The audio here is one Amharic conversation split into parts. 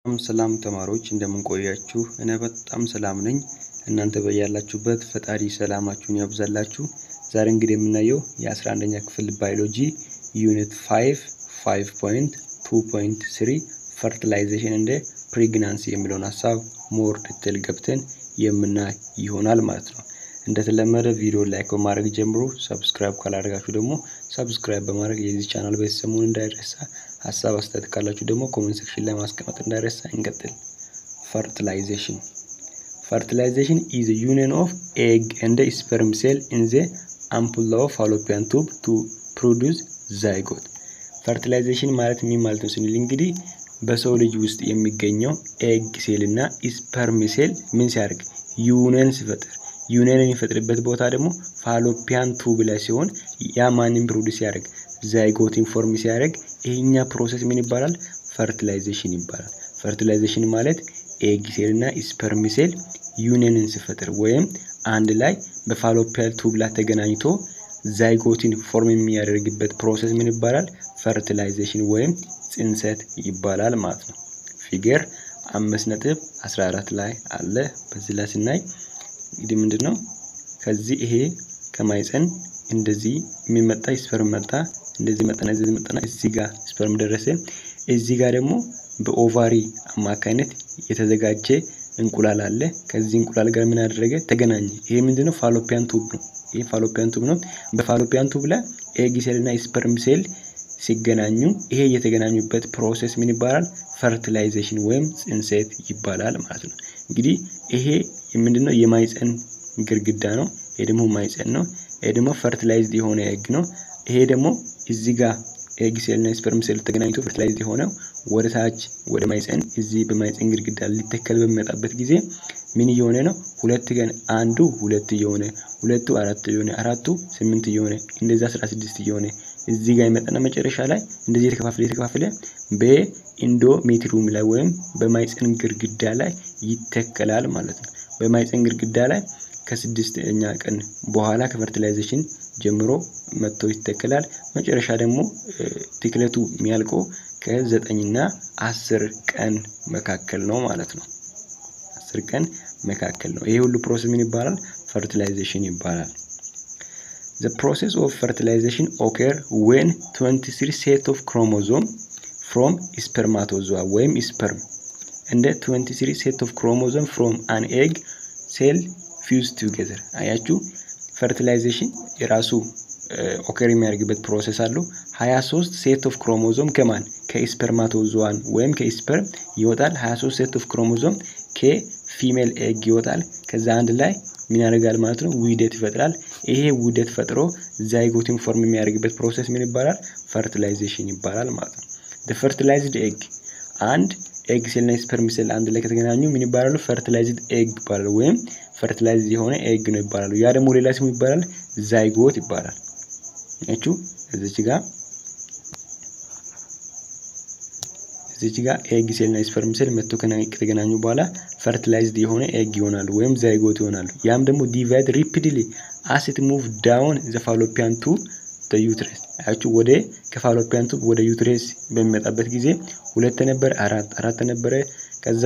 ሰላም ተማሪዎች እንደምን ቆያችሁ? እኔ በጣም ሰላም ነኝ። እናንተ በያላችሁበት ፈጣሪ ሰላማችሁን ያብዛላችሁ። ዛሬ እንግዲህ የምናየው የ11ኛ ክፍል ባዮሎጂ ዩኒት 5.2.3 ፈርቲላይዜሽን እንደ ፕሬግናንሲ የሚለውን ሐሳብ ሞር ዲቴል ገብተን የምናይ ይሆናል ማለት ነው። እንደተለመደ ቪዲዮ ላይክ በማድረግ ጀምሮ ሰብስክራይብ ካላደረጋችሁ ደግሞ ሰብስክራይብ በማድረግ የዚህ ቻናል ቤተሰብ መሆን እንዳይረሳ። ሐሳብ አስተያየት ካላችሁ ደግሞ ኮሜንት ሴክሽን ላይ ማስቀመጥ እንዳይረሳ። እንቀጥል። Fertilization is a union of egg and the sperm cell in the ampulla of fallopian tube to produce zygote. ፈርቲላይዜሽን ማለት ምን ማለት ነው ስንል እንግዲህ በሰው ልጅ ውስጥ የሚገኘው ኤግ ሴል እና ስፐርም ሴል ምን ሲያደርግ ዩኒየን ሲፈጥር ዩኒየን የሚፈጥርበት ቦታ ደግሞ ፋሎፒያን ቱብ ላይ ሲሆን ያ ማንን ፕሮዲዩስ ያደርግ ዛይጎቲን ፎርም ሲያደርግ ይሄኛ ፕሮሰስ ምን ይባላል? ፈርቲላይዜሽን ይባላል። ፈርቲላይዜሽን ማለት ኤግ ሴል እና ስፐርም ሴል ዩኒየንን ሲፈጥር ወይም አንድ ላይ በፋሎፒያን ቱብ ላይ ተገናኝቶ ዛይጎቲን ፎርም የሚያደርግበት ፕሮሰስ ምን ይባላል? ፈርቲላይዜሽን ወይም ጽንሰት ይባላል ማለት ነው። ፊገር 5.14 ላይ አለ። በዚህ ላይ ስናይ እንግዲህ ምንድነው ከዚህ ይሄ ከማይፀን እንደዚህ የሚመጣ ስፐርም መጣ፣ እንደዚህ መጣና እዚህ ጋር ስፐርም ደረሰ። እዚህ ጋር ደግሞ በኦቫሪ አማካይነት የተዘጋጀ እንቁላል አለ። ከዚህ እንቁላል ጋር ምን አደረገ? ተገናኘ። ይሄ ምንድነው? ፋሎፒያን ቱብ ነው። ይሄ ፋሎፒያን ቱብ ነው። በፋሎፒያን ቱብ ላይ ኤግ ሴል እና ስፐርም ሴል ሲገናኙ ይሄ የተገናኙበት ፕሮሰስ ምን ይባላል? ፈርቲላይዜሽን ወይም ጽንሰት ይባላል ማለት ነው። እንግዲህ ይሄ ምንድነው? የማይፀን ግርግዳ ነው። ይሄ ደግሞ ማይፀን ነው። ይሄ ደግሞ ፈርቲላይዝድ የሆነ ኤግ ነው። ይሄ ደግሞ እዚህ ጋር ኤግ ሴል እና ስፐርም ሴል ተገናኝቶ ፈርቲላይዝድ የሆነው ወደ ታች ወደ ማይፀን እዚህ በማይፀን ግርግዳ ሊተከል በሚመጣበት ጊዜ ምን እየሆነ ነው? ሁለት ገን አንዱ ሁለት እየሆነ ሁለቱ አራት እየሆነ አራቱ 8 እየሆነ እንደዛ 16 እየሆነ እዚህ ጋር ይመጣና መጨረሻ ላይ እንደዚህ የተከፋፈለ በኢንዶሜትሪየም ላይ ወይም በማይፀን ግርግዳ ላይ ይተከላል ማለት ነው። በማይፀን ግርግዳ ላይ ከ6ኛ ቀን በኋላ ከፈርቲላይዜሽን ጀምሮ መጥቶ ይተከላል። መጨረሻ ደግሞ ትክለቱ የሚያልቀው ከ9 እና 10 ቀን መካከል ነው ማለት ነው። 10 ቀን መካከል ነው። ይሄ ሁሉ ፕሮሰስ ምን ይባላል? ፈርቲላይዜሽን ይባላል። The process of fertilization occur when 23 set of chromosome from spermatozoa ወይም sperm and 23 set of chromosome from an egg cell fuse together። አያችሁ ፈርቲላይዜሽን የራሱ ኦከር የሚያደርግበት ፕሮሰስ አለው። 23 ሴት ኦፍ ክሮሞዞም ከማን ከስፐርማቶዞዋን ወይም ከስፐርም ይወጣል። 23 ሴት ኦፍ ክሮሞዞም ከፊሜል ኤግ ይወጣል። ከዛ አንድ ላይ ምን ያደርጋል ማለት ነው? ውህደት ይፈጥራል። ይሄ ውህደት ፈጥሮ ዛይጎቲን ፎርም የሚያደርግበት ፕሮሰስ ምን ይባላል? ፈርቲላይዜሽን ይባላል ማለት ነው። the fertilized egg and ኤግ ሴል እና ስፐርም ሴል አንድ ላይ ከተገናኙ ምን ይባላሉ? ፈርቲላይዝድ ኤግ ይባላል ወይም ፈርቲላይዝድ የሆነ ኤግ ነው ይባላሉ። ያ ደግሞ ሌላ ስሙ ይባላል ዛይጎት ይባላል። ያችሁ እዚች ጋር ኤግ ሴል እና ስፐርም ሴል መጥቶ ከተገናኙ በኋላ ፈርቲላይዝድ የሆነ ኤግ ይሆናሉ ወይም ዛይጎት ይሆናሉ። ያም ደግሞ ዲቫይድ ሪፒድሊ as it move down the fallopian tube the uterus። ያችሁ ወደ ከፋሎፒያን ቱብ ወደ ዩትሬስ በሚመጣበት ጊዜ 2 ነበር፣ 4 ነበረ፣ ከዛ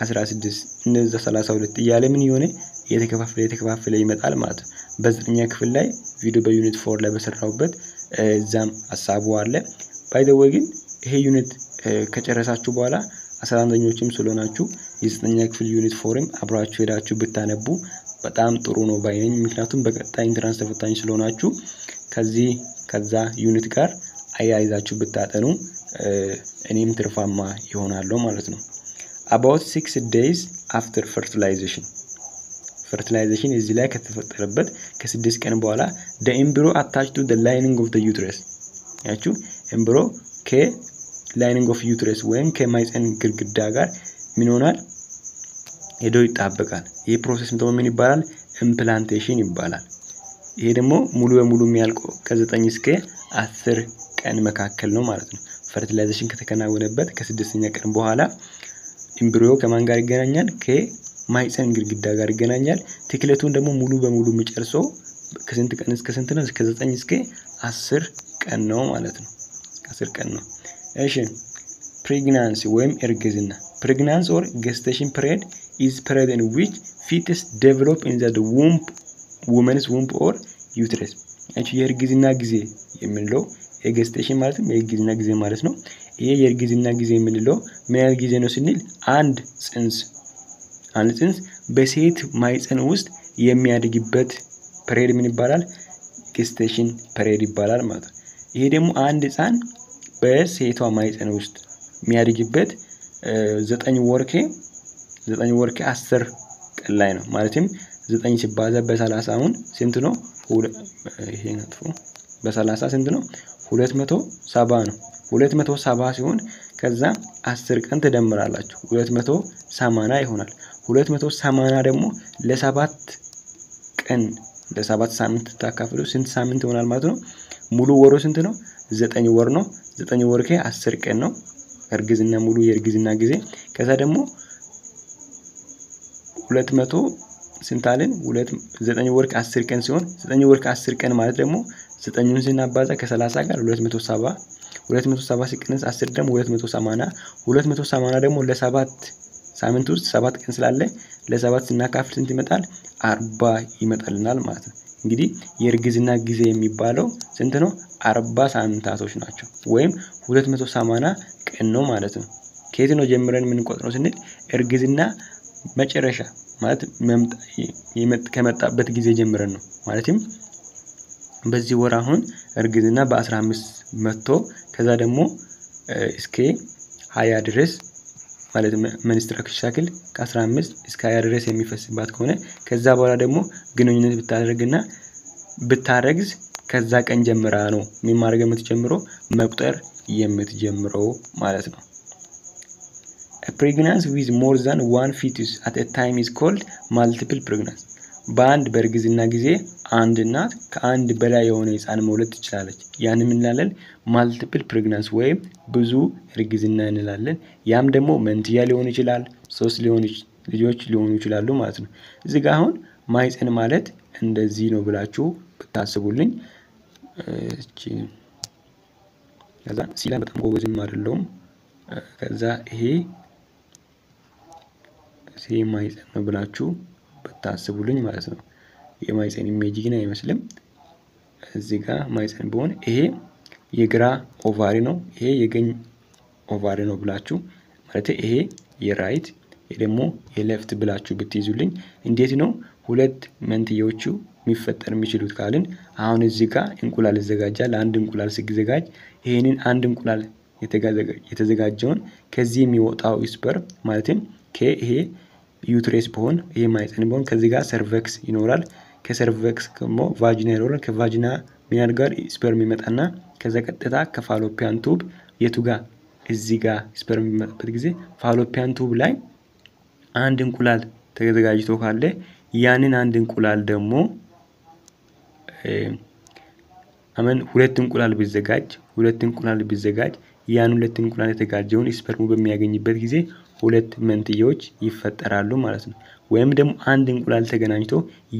16 እንደዛ 32 እያለ ምን ይሆነ የተከፋፈለ ይመጣል ማለት ነው። በ9ኛ ክፍል ላይ ቪዲዮ በዩኒት 4 ላይ በሰራውበት እዛም ሐሳቡ አለ። ባይ ዘ ወይ ግን ይሄ ዩኒት ከጨረሳችሁ በኋላ 11ኞችም ስለሆናችሁ የ9ኛ ክፍል ዩኒት 4ም አብራችሁ ሄዳችሁ ብታነቡ በጣም ጥሩ ነው ባይነኝ። ምክንያቱም በቀጣይ ኢንትራንስ ተፈታኝ ስለሆናችሁ ከዛ ዩኒት ጋር አያይዛችሁ ብታጠኑ እኔም ትርፋማ ይሆናል ማለት ነው። about 6 days after fertilization እዚህ ላይ ከተፈጠረበት ከ6 ቀን በኋላ the embryo attached to the lining of the uterus። ያችሁ embryo ከlining of uterus ወይም ከማይፀን ግርግዳ ጋር ምን ይሆናል? ሄዶ ይጣበቃል። ይሄ ፕሮሰስ ምን ይባላል? ኢምፕላንቴሽን ይባላል። ይሄ ደግሞ ሙሉ በሙሉ የሚያልቀው ከ9 እስከ 10 ቀን መካከል ነው ማለት ነው። ፈርቲላይዜሽን ከተከናወነበት ከ6ኛ ቀን በኋላ ኤምብሪዮ ከማን ጋር ይገናኛል? ከማይፀን ግርግዳ ጋር ይገናኛል። ትክለቱን ደግሞ ሙሉ በሙሉ የሚጨርሰው ከስንት ቀን እስከ ስንት ነው? ከ9 እስከ 10 ቀን ነው ማለት ነው። 10 ቀን ነው። እሺ ፕሬግናንሲ ወይም እርግዝና pregnancy or gestation period is period in which fetus develop in the womb woman's womb or uterus እቺ የእርግዝና ጊዜ የምንለው የgestation ማለትም የእርግዝና ጊዜ ማለት ነው ይሄ የእርግዝና ጊዜ የምንለው ምን ያህል ጊዜ ነው ስንል አንድ ጽንስ በሴት ማይፀን ውስጥ የሚያድግበት period ምን ይባላል gestation period ይባላል ማለት ነው ይሄ ደግሞ አንድ ህፃን በሴቷ ማይፀን ውስጥ የሚያድግበት 9 ወር ከ10 ቀን ላይ ነው ማለትም 9 ሲባዛ በ30 አሁን ስንት ነው ይሄ ነጥፎ በ30 ስንት ነው 270 ነው 270 ሲሆን ከዛ 10 ቀን ተደምራላችሁ 280 ይሆናል 280 ደግሞ ለ7 ቀን ለ7 ሳምንት ታካፍሉ ስንት ሳምንት ይሆናል ማለት ነው ሙሉ ወሩ ስንት ነው 9 ወር ነው 9 ወር ከ10 ቀን ነው እርግዝና ሙሉ የእርግዝና ጊዜ ከዛ ደግሞ 200 ስንት አለን 9 ወር ከ10 ቀን ሲሆን 9 ወር ከ10 ቀን ማለት ደግሞ 9ን ስናባዛ ከ30 ጋር 270 ሲቀነስ 10 ደግሞ 280 ደግሞ ለ7 ሳምንት ውስጥ 7 ቀን ስላለ ለ7 ስናካፍል ስንት ይመጣል 40 ይመጣልናል ማለት ነው እንግዲህ የእርግዝና ጊዜ የሚባለው ስንት ነው 40 ሳምንታቶች ናቸው ወይም 280 ቀን ነው ማለት ነው ከየት ነው ጀምረን ምን ቆጥረው ስንል እርግዝና መጨረሻ ማለት ከመጣበት ጊዜ ጀምረን ነው ማለትም በዚህ ወር አሁን እርግዝና በ15 መጥቶ ከዛ ደግሞ እስከ 20 ድረስ ማለት መንስትራክሽን ሳይክል ከ15 እስከ 20 ድረስ የሚፈስባት ከሆነ ከዛ በኋላ ደግሞ ግንኙነት ብታደርግና ብታረግዝ ከዛ ቀን ጀምራ ነው ምን ማድረግ የምትጀምረው መቁጠር የምትጀምረው ማለት ነው A pregnancy with more than one fetus at a time is called multiple pregnancy. በአንድ በእርግዝና ጊዜ አንድ እናት ከአንድ በላይ የሆነ ህፃን መውለድ ትችላለች። ያን ምን እንላለን? multiple pregnancy ወይም ብዙ እርግዝና እንላለን። ያም ደግሞ መንትያ ሊሆን ይችላል፣ ሶስት ልጆች ሊሆኑ ይችላሉ ማለት ነው። እዚህ ጋር አሁን ማይፀን ማለት እንደዚህ ነው ብላችሁ ብታስቡልኝ እቺ ከዛ ሲላ በጣም ጎበዝም አይደለም። ከዛ ይሄ ማይፀን ነው ብላችሁ ብታስቡልኝ ማለት ነው። የማይፀን ኢሜጅ ግን አይመስልም። እዚህ ጋር ማይፀን ቢሆን ይሄ የግራ ኦቫሪ ነው፣ ይሄ የቀኝ ኦቫሪ ነው ብላችሁ ማለት ይሄ የራይት ይሄ ደግሞ የሌፍት ብላችሁ ብትይዙልኝ እንዴት ነው ሁለት መንትዮቹ የሚፈጠር የሚችሉት ካልን አሁን እዚህ ጋር እንቁላል ይዘጋጃል። አንድ እንቁላል ሲዘጋጅ ይሄንን አንድ እንቁላል የተዘጋጀውን ከዚህ የሚወጣው ስፐርም ማለትም ይሄ ዩትሬስ ቢሆን ይሄ ማይፀን ቢሆን ከዚህ ጋር ሰርቨክስ ይኖራል። ከሰርቨክስ ደግሞ ቫጂና ይኖራል። ከቫጂና ምን ጋር ስፐርም ይመጣና ከዛ ቀጥታ ከፋሎፒያን ቱብ የቱ ጋር እዚህ ጋር ስፐርም የሚመጣበት ጊዜ ፋሎፒያን ቱብ ላይ አንድ እንቁላል ተዘጋጅቶ ካለ ያንን አንድ እንቁላል ደግሞ ሁለት እንቁላል ቢዘጋጅ ያን ሁለት እንቁላል የተጋጀውን ስፐርሙ በሚያገኝበት ጊዜ ሁለት መንትዮች ይፈጠራሉ ማለት ነው። ወይም ደግሞ አንድ እንቁላል ተገናኝቶ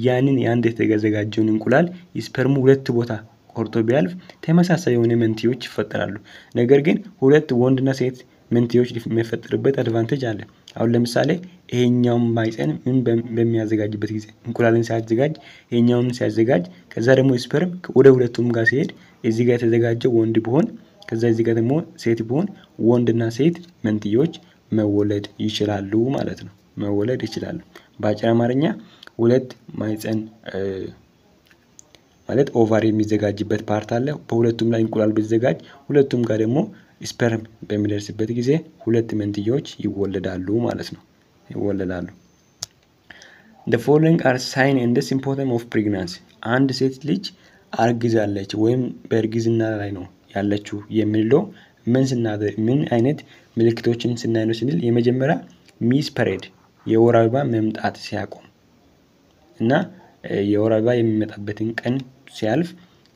ያንን ያንድ የተዘጋጀውን እንቁላል ስፐርሙ ሁለት ቦታ ቆርጦ ቢያልፍ ተመሳሳይ የሆነ መንትዮች ይፈጠራሉ። ነገር ግን ሁለት ወንድና ሴት መንትዮች የሚፈጠርበት አድቫንቴጅ አለ። አሁን ለምሳሌ ይሄኛው ማይፀን ምን በሚያዘጋጅበት ጊዜ እንቁላልን ሲያዘጋጅ ይሄኛውን ሲያዘጋጅ ከዛ ደግሞ ስፐርም ወደ ሁለቱም ጋር ሲሄድ እዚህ ጋር የተዘጋጀው ወንድ ቢሆን ከዛ እዚህ ጋር ደግሞ ሴት ቢሆን ወንድና ሴት መንትዮች መወለድ ይችላሉ ማለት ነው። መወለድ ይችላሉ። በአጭር አማርኛ ሁለት ማይፀን ማለት ኦቫሪ የሚዘጋጅበት ፓርት አለ። በሁለቱም ላይ እንቁላል ቢዘጋጅ ሁለቱም ጋር ደግሞ ስፐርም በሚደርስበት ጊዜ ሁለት መንትዮች ይወለዳሉ ማለት ነው። ይወለዳሉ። The following are sign and the symptom of pregnancy. አንድ ሴት ልጅ አርግዛለች ወይም በእርግዝና ላይ ነው ያለችው የሚለው ምን አይነት ምልክቶችን ስናይ ነው ስንል የመጀመሪያ ሚስ ፐሬድ የወር አበባ መምጣት ሲያቆም እና የወር አበባ የሚመጣበትን ቀን ሲያልፍ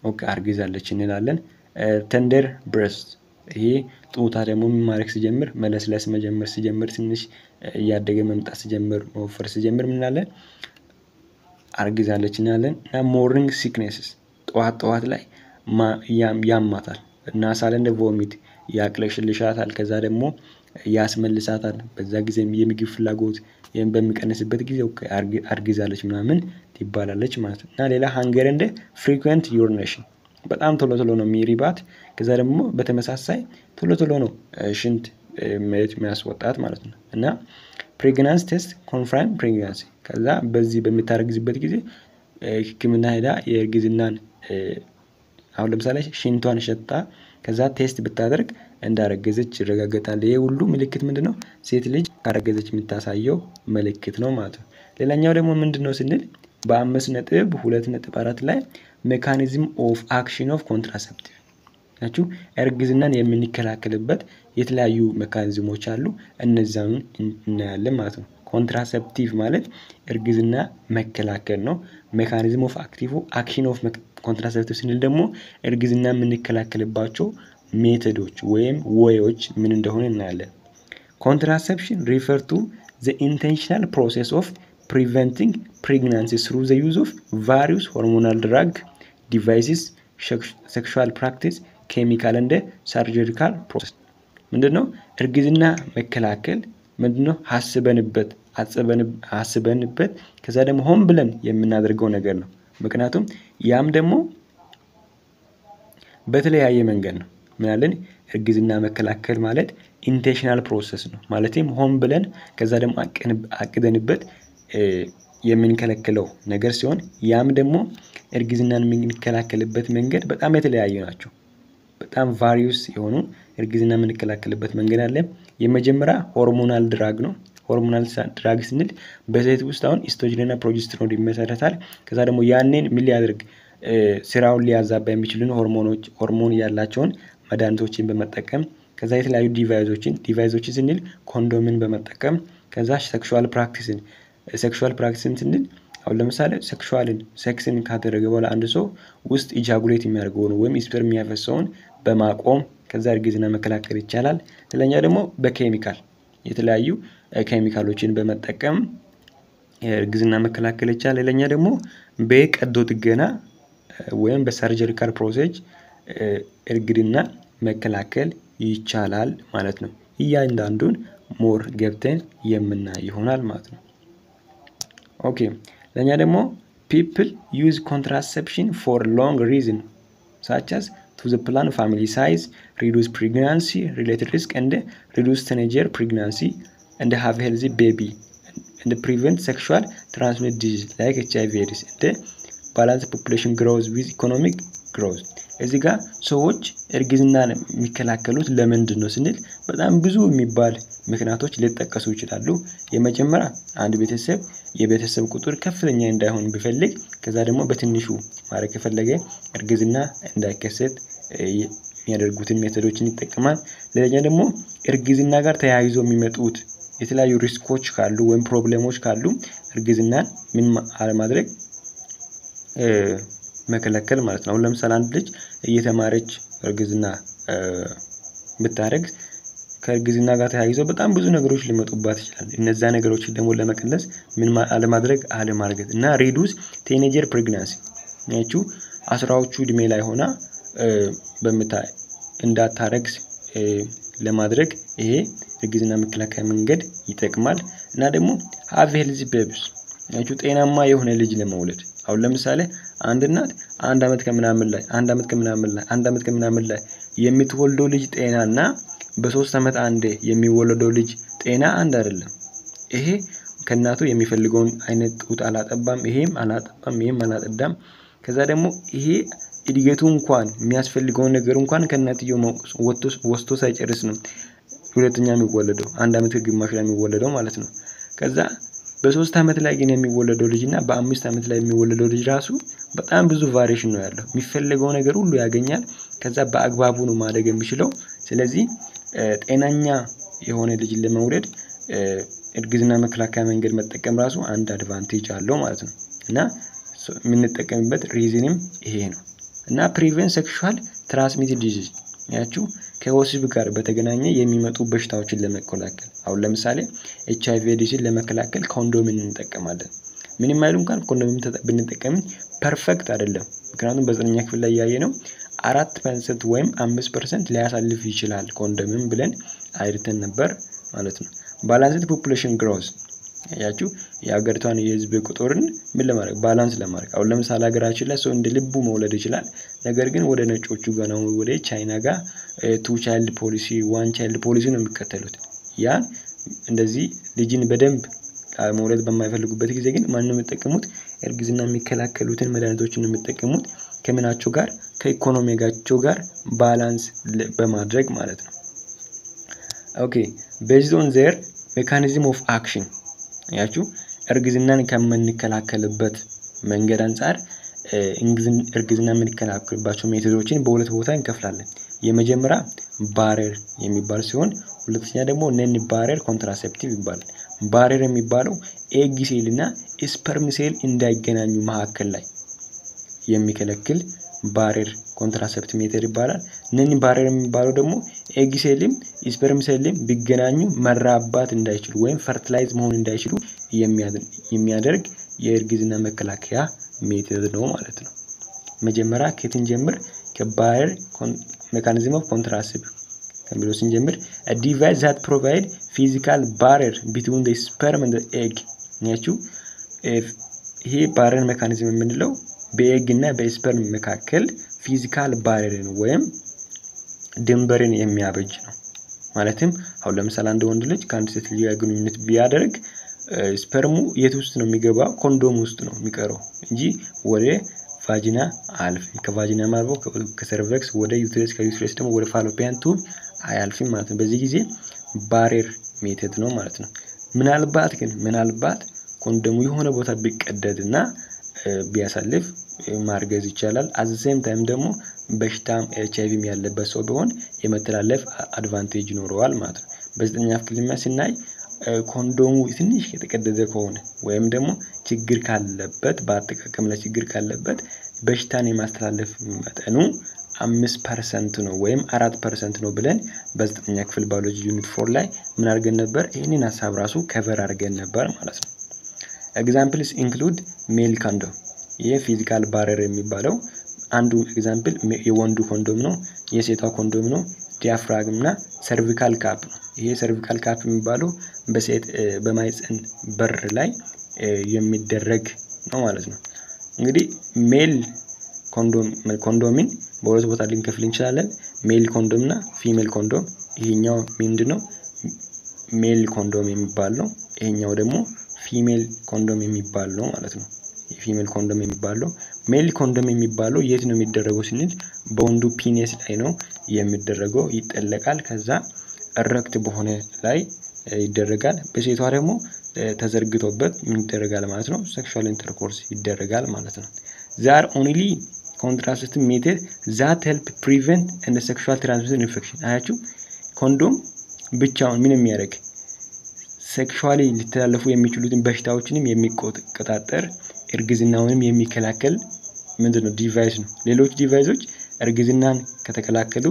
ኦኬ አርግዛለች እንላለን። ቴንደር ብሬስት ይሄ ጡታ ደግሞ ማረክ ሲጀምር መለስለስ መጀመር ሲጀምር ትንሽ ያደገ መምጣት ሲጀምር መወፈር ሲጀምር ምን እንላለን? አርግዛለች እንላለን። እና ሞርኒንግ ሲክነስስ ጠዋት ላይ ያማታል እና ሳለንደ ቮሚት ያቅለሽልሻታል። ከዛ ደግሞ ያስመልሳታል። በዛ ጊዜ የምግብ ፍላጎት በሚቀንስበት ጊዜ አርግዛለች ምናምን ትባላለች ማለት ነው። እና ሌላ ሃንገር እንደ ፍሪኩዌንት ዩሪኔሽን በጣም ቶሎ ቶሎ ነው የሚሪባት። ከዛ ደግሞ በተመሳሳይ ቶሎ ቶሎ ነው ሽንት የሚያስወጣት ማለት ነው። እና ፕሬግናንሲ ቴስት ኮንፍርም ፕሬግናንሲ ከዛ በዚህ በሚታረግዝበት ጊዜ ህክምና ሄዳ የእርግዝናን አሁን ለምሳሌ ሽንቷን ሸጣ ከዛ ቴስት ብታደርግ እንዳረገዘች ይረጋገጣል። ይሄ ሁሉ ምልክት ምንድነው? ሴት ልጅ ካረገዘች የምታሳየው ምልክት ነው ማለት ነው። ሌላኛው ደግሞ ምንድነው ስንል በ5.2.4 ላይ ሜካኒዝም ኦፍ አክሽን ኦፍ ኮንትራሴፕቲቭ ናችሁ እርግዝናን የምንከላከልበት የተለያዩ ሜካኒዝሞች አሉ። እነዛን እናያለን ማለት ነው። ኮንትራሴፕቲቭ ማለት እርግዝና መከላከል ነው። ሜካኒዝም ኦፍ አክሽን ኦፍ ኮንትራሴፕቲቭ ስንል ደግሞ እርግዝና የምንከላከልባቸው ሜቶዶች ወይም ወዮች ምን እንደሆነ እናያለን። ኮንትራሴፕሽን ሪፈር ቱ ዘ ኢንቴንሽናል ፕሮሰስ ኦፍ preventing pregnancy through the use of various hormonal drug devices, sexual practice, chemical and surgical process ምንድነው? እርግዝና መከላከል ምንድነው? አስበንበት ከዛ ደግሞ ሆን ብለን የምናደርገው ነገር ነው። ምክንያቱም ያም ደግሞ በተለያየ መንገድ ነው። ምናለን እርግዝና መከላከል ማለት ኢንቴንሽናል ፕሮሰስ ነው። ማለትም ሆን ብለን ከዛ ደግሞ አቅደንበት የምንከለክለው ነገር ሲሆን ያም ደግሞ እርግዝናን የምንከላከልበት መንገድ በጣም የተለያዩ ናቸው። በጣም ቫሪየስ የሆኑ እርግዝና የምንከላከልበት መንገድ አለ። የመጀመሪያ ሆርሞናል ድራግ ነው። ሆርሞናል ድራግ ስንል በሴት ውስጥ አሁን ኢስትሮጅንና ፕሮጀስትሮን ይመሰረታል። ከዛ ደግሞ ያንን ምን ሊያደርግ ስራውን ሊያዛባ የሚችሉ ሆርሞን ያላቸውን መድኃኒቶችን በመጠቀም ከዛ የተለያዩ ዲቫይሶችን ስንል ኮንዶምን በመጠቀም ከዛ ሴክሹዋል ፕራክቲስን ስንል አሁን ለምሳሌ ሴክስን ካደረገ በኋላ አንድ ሰው ውስጥ ኢጃኩሌት የሚያደርገውን ወይም ስፐርም የሚያፈሰውን በማቆም ከዛ እርግዝና መከላከል ይቻላል። ሌላኛው ደግሞ በኬሚካል የተለያዩ ኬሚካሎችን በመጠቀም እርግዝና መከላከል ይቻላል። ሌላኛው ደግሞ በቀዶ ጥገና ወይም በሰርጀሪካል ፕሮሴስ እርግዝና መከላከል ይቻላል ማለት ነው። እያንዳንዱን ሞር ገብተን የምናይ ይሆናል ማለት ነው። ኦኬ ለኛ ደግሞ people use contraception for long reason such as to the plan family size, reduce pregnancy related risk and reduce teenager pregnancy and have healthy baby and prevent sexual transmitted disease like HIV/AIDS and balance population growth with economic growth። እዚህ ጋር ሰዎች እርግዝናን የሚከላከሉት ለምንድን ነው ስንል በጣም ብዙ የሚባል ምክንያቶች ሊጠቀሱ ይችላሉ። የመጀመሪያ አንድ ቤተሰብ የቤተሰብ ቁጥር ከፍተኛ እንዳይሆን ቢፈልግ ከዛ ደግሞ በትንሹ ማድረግ ከፈለገ እርግዝና እንዳይከሰት የሚያደርጉትን ሜቶዶችን ይጠቀማል። ሌላኛ ደግሞ እርግዝና ጋር ተያይዞ የሚመጡት የተለያዩ ሪስኮች ካሉ ወይም ፕሮብሌሞች ካሉ እርግዝናን ምን አለማድረግ መከለከል ማለት ነው። አሁን ለምሳሌ አንድ ልጅ እየተማረች እርግዝና ብታረግ ከእርግዝና ጋር ተያይዞ በጣም ብዙ ነገሮች ሊመጡባት ይችላል። እነዛ ነገሮች ደግሞ ለመቀነስ ምን አለማድረግ እና ሪዱስ ቲኔጀር ፕሬግናንሲ ያቺው 10ዎቹ እድሜ ላይ ሆና እንዳታረግዝ ለማድረግ ይሄ እርግዝና መከላከያ መንገድ ይጠቅማል። እና ደግሞ have healthy babies ያቺው ጤናማ የሆነ ልጅ ለመውለድ አሁን ለምሳሌ አንድ እናት አንድ አመት ከምናምን ላይ የምትወልደው ልጅ ጤናና በ3 አመት አንዴ የሚወለደው ልጅ ጤና አንድ አይደለም። ይሄ ከናቱ የሚፈልገውን አይነት ጡት አላጠባም፣ ይሄም አላጠዳም። ከዛ ደግሞ ይሄ እድገቱ እንኳን የሚያስፈልገው ነገር እንኳን ከናትየው ወስቶ ሳይጨርስ ነው ሁለተኛ የሚወለደው 1 አመት ከግማሽ ላይ የሚወለደው ማለት ነው። ከዛ በ3 አመት ላይ ግን የሚወለደው ልጅና በ5 አመት ላይ የሚወለደው ልጅ ራሱ በጣም ብዙ ቫሪዬሽን ነው ያለው። የሚፈልገው ነገር ሁሉ ያገኛል። ከዛ በአግባቡ ነው ማደግ የሚችለው። ስለዚህ ጤናኛ የሆነ ልጅ ለመውለድ እርግዝና መከላከያ መንገድ መጠቀም ራሱ አንድ አድቫንቴጅ አለው ማለት ነው። እና የምንጠቀምበት ሪዝንም ይሄ ነው። እና prevent sexual transmitted disease ያቺው ከወሲብ ጋር በተገናኘ የሚመጡ በሽታዎችን ለመከላከል አሁን ለምሳሌ HIV/AIDSን ለመከላከል ኮንዶምን እንጠቀማለን። ምንም አይሉም እንኳን ኮንዶምን ብንጠቀም ፐርፌክት አይደለም። ምክንያቱም በዘጠነኛ ክፍል ላይ ያየነው 4% ወይም 5% ሊያሳልፍ ይችላል ኮንዶምን ብለን አይተን ነበር ማለት ነው። ባላንስድ ፖፑሌሽን ግሮዝ ያያችሁ የሀገሪቷን የህዝብ ቁጥርን ምን ለማድረግ ባላንስ ለማድረግ አሁን ለምሳሌ ሀገራችን ላይ ሰው እንደ ልቡ መውለድ ይችላል። ነገር ግን ወደ ነጮቹ ጋር ነው ወደ ቻይና ጋር ቱ ቻይልድ ፖሊሲ ዋን ቻይልድ ፖሊሲ ነው የሚከተሉት። ያን እንደዚህ ልጅን በደንብ መውለድ በማይፈልጉበት ጊዜ ግን ማን ነው የሚጠቀሙት? እርግዝና የሚከላከሉትን መድኃኒቶችን ነው የሚጠቀሙት። ከምናቸው ጋር? ከኢኮኖሚያቸው ጋር ባላንስ በማድረግ ማለት ነው። ኦኬ ቤዝድ ኦን ዜር ሜካኒዝም ኦፍ አክሽን ያያችሁ እርግዝናን ከምንከላከልበት መንገድ አንፃር እርግዝና የምንከላከልባቸው ሜቶዶችን በሁለት ቦታ እንከፍላለን። የመጀመሪያ ባሬር የሚባል ሲሆን ሁለተኛ ደግሞ ነን ባሬር ኮንትራሴፕቲቭ ይባላል። ባሬር የሚባለው ኤግ ሴል እና ስፐርም ሴል እንዳይገናኙ መካከል ላይ የሚከለክል ባሬር ኮንትራሴፕቲቭ ሜተድ ይባላል። ነን ባሬር የሚባለው ደግሞ ኤግ ሴልም ስፐርም ሴልም ቢገናኙ መራባት እንዳይችሉ ወይም ፈርቲላይዝ መሆን እንዳይችሉ የሚያደርግ የእርግዝና መከላከያ ሜተድ ነው ማለት ነው። መጀመሪያ ከትን ጀምር ከባሬር ሜካኒዝም ኦፍ ኮንትራሴፕቲቭ ከሚለው ስንጀምር a device that provide physical barrier between the sperm and the egg ያችሁ ይሄ ባሬር ሜካኒዝም የምንለው በኤግ እና በስፐርም መካከል ፊዚካል ባሬርን ወይም ድንበርን የሚያበጅ ነው። ማለትም አሁን ለምሳሌ አንድ ወንድ ልጅ ከአንድ ሴት ልጅ ጋር ግንኙነት ቢያደርግ ስፐርሙ የት ውስጥ ነው የሚገባው? ኮንዶም ውስጥ ነው የሚቀረው እንጂ ወደ ቫጂና አያልፍም። ከቫጂና ማልቦ ከሰርቨክስ ወደ ዩትረስ ከዩትረስ ደግሞ ወደ ፋሎፒያን ቱብ አያልፍም ማለት ነው። በዚህ ጊዜ ባሬር ሜተድ ነው ማለት ነው። ምናልባት ኮንዶሙ የሆነ ቦታ ቢቀደድና ቢያሳልፍ ማርገዝ ይቻላል። አት ዘ ሴም ታይም ደግሞ በሽታም ኤችአይቪ ያለበት ሰው ቢሆን የመተላለፍ አድቫንቴጅ ይኖረዋል ማለት ነው። በዘጠኛ ክፍል ሲናይ ኮንዶሙ ትንሽ የተቀደደ ከሆነ ወይም ደግሞ ችግር ካለበት በአጠቃቀም ላይ ችግር ካለበት በሽታን የማስተላለፍ መጠኑ 5% ነው ወይም 4% ነው ብለን በዘጠኛ ክፍል ባዮሎጂ ዩኒት 4 ላይ ምን አድርገን ነበር? ይሄንን ሐሳብ ራሱ ከቨር አድርገን ነበር ማለት ነው። ኤግዛምፕልስ ኢንክሉድ ሜል ኮንዶም ይሄ ፊዚካል ባሬር የሚባለው አንዱ ኤግዛምፕል የወንዱ ኮንዶም ነው፣ የሴቷ ኮንዶም ነው፣ ዲያፍራግም እና ሰርቪካል ካፕ ነው። ይሄ ሰርቪካል ካፕ የሚባለው በሴት በማይፀን በር ላይ የሚደረግ ነው ማለት ነው። እንግዲህ ሜል ኮንዶምን በሁለት ቦታ ልንከፍል እንችላለን። ሜል ኮንዶም እና ፊሜል ኮንዶም። ይሄኛው ምንድነው? ሜል ኮንዶም የሚባል ነው። ይሄኛው ደግሞ ፊሜል ኮንዶም የሚባል ነው ማለት ነው። የፊሜል ኮንዶም የሚባለው ሜል ኮንዶም የሚባለው የት ነው የሚደረገው ስንል በወንዱ ፒኒስ ላይ ነው የሚደረገው። ይጠለቃል፣ ከዛ እረክት በሆነ ላይ ይደረጋል። በሴቷ ደግሞ ተዘርግቶበት ምን ይደረጋል ማለት ነው? ሴክሹዋል ኢንተርኮርስ ይደረጋል ማለት ነው። ዛር ኦንሊ contraceptive method that help prevent and sexual transmission infection አያችሁ ኮንዶም ብቻውን ምን የሚያደርግ ሴክሹዋሊ ሊተላለፉ የሚችሉትን በሽታዎችንም የሚቆጣጠር እርግዝናውንም የሚከላከል ምንድነው ዲቫይስ ነው። ሌሎች ዲቫይሶች እርግዝናን ከተከላከሉ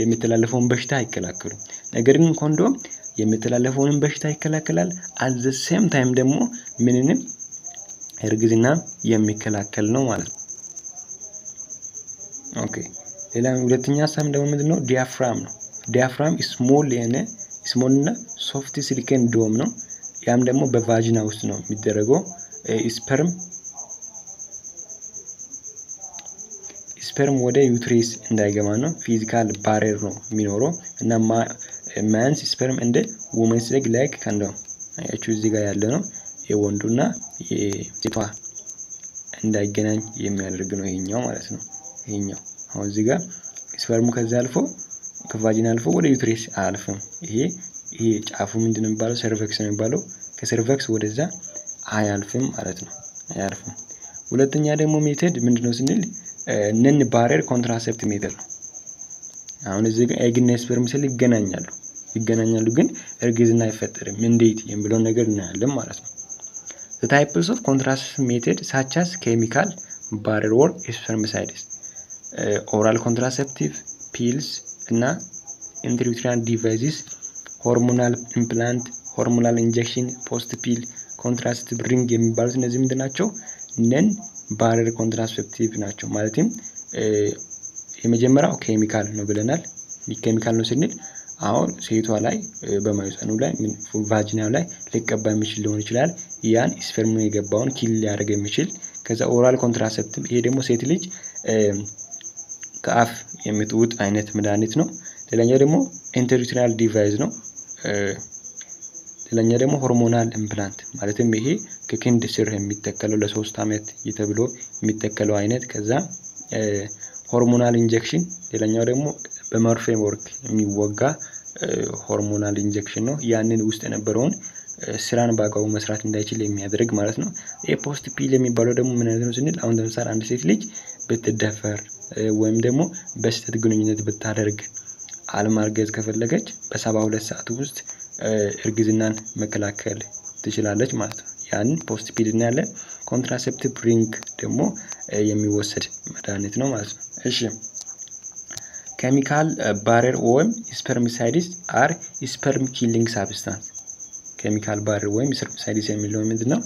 የሚተላለፈውን በሽታ አይከላከሉም። ነገር ግን ኮንዶም የሚተላለፈውን በሽታ ይከላከላል። at the same time ደግሞ ምንንም እርግዝና የሚከላከል ነው ማለት ነው። ኦኬ ሌላ ሁለተኛ ሀሳብ ደግሞ ምንድነው? ዲያፍራም ነው። ዲያፍራም ስሞል እና ሶፍት ሲሊኮን ዶም ነው። ያም ደግሞ በቫጂና ውስጥ ነው የሚደረገው። ስፐርም ወደ ዩትሬስ እንዳይገባ ነው። ፊዚካል ባሬር ነው የሚኖረው እና ማንስ ስፐርም እንደ ውመንስ ኤግ ላይክ ኮንዶም አያችሁ እዚህ ጋር ያለ ነው። የወንዱና የሴቷ እንዳይገናኝ የሚያደርግ ነው ይሄኛው ማለት ነው። ይሄኛው አሁን እዚህ ጋር ስፐርሙ ከዛ አልፎ ከቫጂና አልፎ ወደ ዩትሬስ አልፈም። ይሄ ጫፉ ምንድነው የሚባለው? ሰርቨክስ ነው የሚባለው። ከሰርቨክስ ወደዛ አያልፍም ማለት ነው። አያልፍም። ሁለተኛ ደግሞ ሜተድ ምንድነው ስንል ነን ባሬር ኮንትራሴፕቲቭ ሜተድ ነው። አሁን እዚህ ጋር ኤግ እና ስፐርም ሴል ይገናኛሉ ግን እርግዝና አይፈጠርም። እንዴት የሚለው ነገር እናያለን ማለት ነው። the types of contraceptive method such as chemical barrier or spermicides oral contraceptive pills እና intrauterine devices hormonal implant hormonal injection post pill contraceptive ring የሚባሉት እነዚህ ምንድን ናቸው? ነን ባሬር ኮንትራሴፕቲቭ ናቸው። ማለትም የመጀመሪያው ኬሚካል ነው ብለናል። ኬሚካል ነው ስንል አሁን ሴቷ ላይ በማይጸኑ ላይ ቫጂናው ላይ ሊቀባ የሚችል ሊሆን ይችላል። ያን ስፐርም የገባውን ኪል ሊያደርግ የሚችል ከዛ ኦራል ኮንትራሴፕቲቭ ይሄ ደግሞ ሴት ልጅ ከአፍ የምትውጥ አይነት መድኃኒት ነው። ሌላኛው ደግሞ ኢንትራዩተራል ዲቫይስ ነው። ሌላኛው ደግሞ ሆርሞናል ኢምፕላንት ማለትም ይሄ ከክንድ ስር የሚተከለው ለ3 አመት ተብሎ የሚተከለው አይነት ከዛ ሆርሞናል ኢንጀክሽን ሌላኛው ደግሞ በመርፌ ወርክ የሚወጋ ሆርሞናል ኢንጀክሽን ነው። ያንን ውስጥ የነበረውን ስራን በአግባቡ መስራት እንዳይችል የሚያደርግ ማለት ነው። ይሄ ፖስት ፒል የሚባለው ደግሞ ምን አይነት ነው ስንል አሁን ለምሳሌ አንድ ሴት ልጅ ብትደፈር ወይም ደግሞ በስህተት ግንኙነት ብታደርግ አለማርገዝ ከፈለገች በ72 ሰዓት ውስጥ እርግዝናን መከላከል ትችላለች ማለት ነው። ያን ፖስት ፒል እና ያለ ኮንትራሴፕቲቭ ሪንግ ደግሞ የሚወሰድ መድኃኒት ነው ማለት ነው። እሺ ኬሚካል ባሪየር ወይም ስፐርሚሳይድስ አር ስፐርም ኪሊንግ ሳብስታንስ። ኬሚካል ባሪየር ወይም ስፐርሚሳይድስ የሚለው ምንድነው?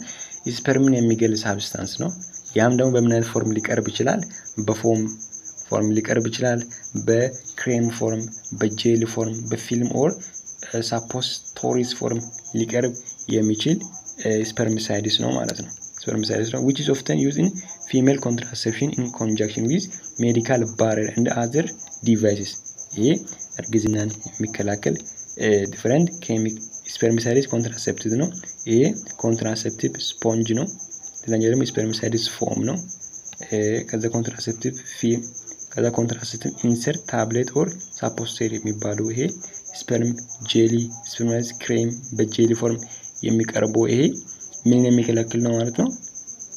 ስፐርምን የሚገል ሳብስታንስ ነው። ያም ደግሞ በምን አይነት ፎርም ሊቀርብ ይችላል? በፎም ፎርም ሊቀርብ ይችላል፣ በክሬም ፎርም፣ በጄል ፎርም፣ በፊልም ኦር ሳፖስቶሪስ ፎርም ሊቀርብ የሚችል ስፐርሚሳይድስ ነው ማለት ነው። ስፐርሚሳይድስ ነው which is often used in female contraception in conjunction with medical barrier and other devices። ይሄ እርግዝናን የሚከላከል ዲፈረንት ስፐርሚሳይድስ ኮንትራሴፕቲቭ ነው። ይሄ ኮንትራሴፕቲቭ ስፖንጅ ነው። ሌላኛው ደግሞ ስፐርሚሳይድስ ፎም ነው። ከዛ ኮንትራሴፕቲቭ ፊልም ከዛ ኮንትራሴፕቲቭ ኢንሰርት ታብሌት ኦር ሳፖስቶሪ የሚባለው ይሄ ስፐርም ጄሊ ስፐርሚሳይድስ ክሬም በጄሊ ፎርም የሚቀርበው ይሄ ምን የሚከለክል ነው ማለት ነው።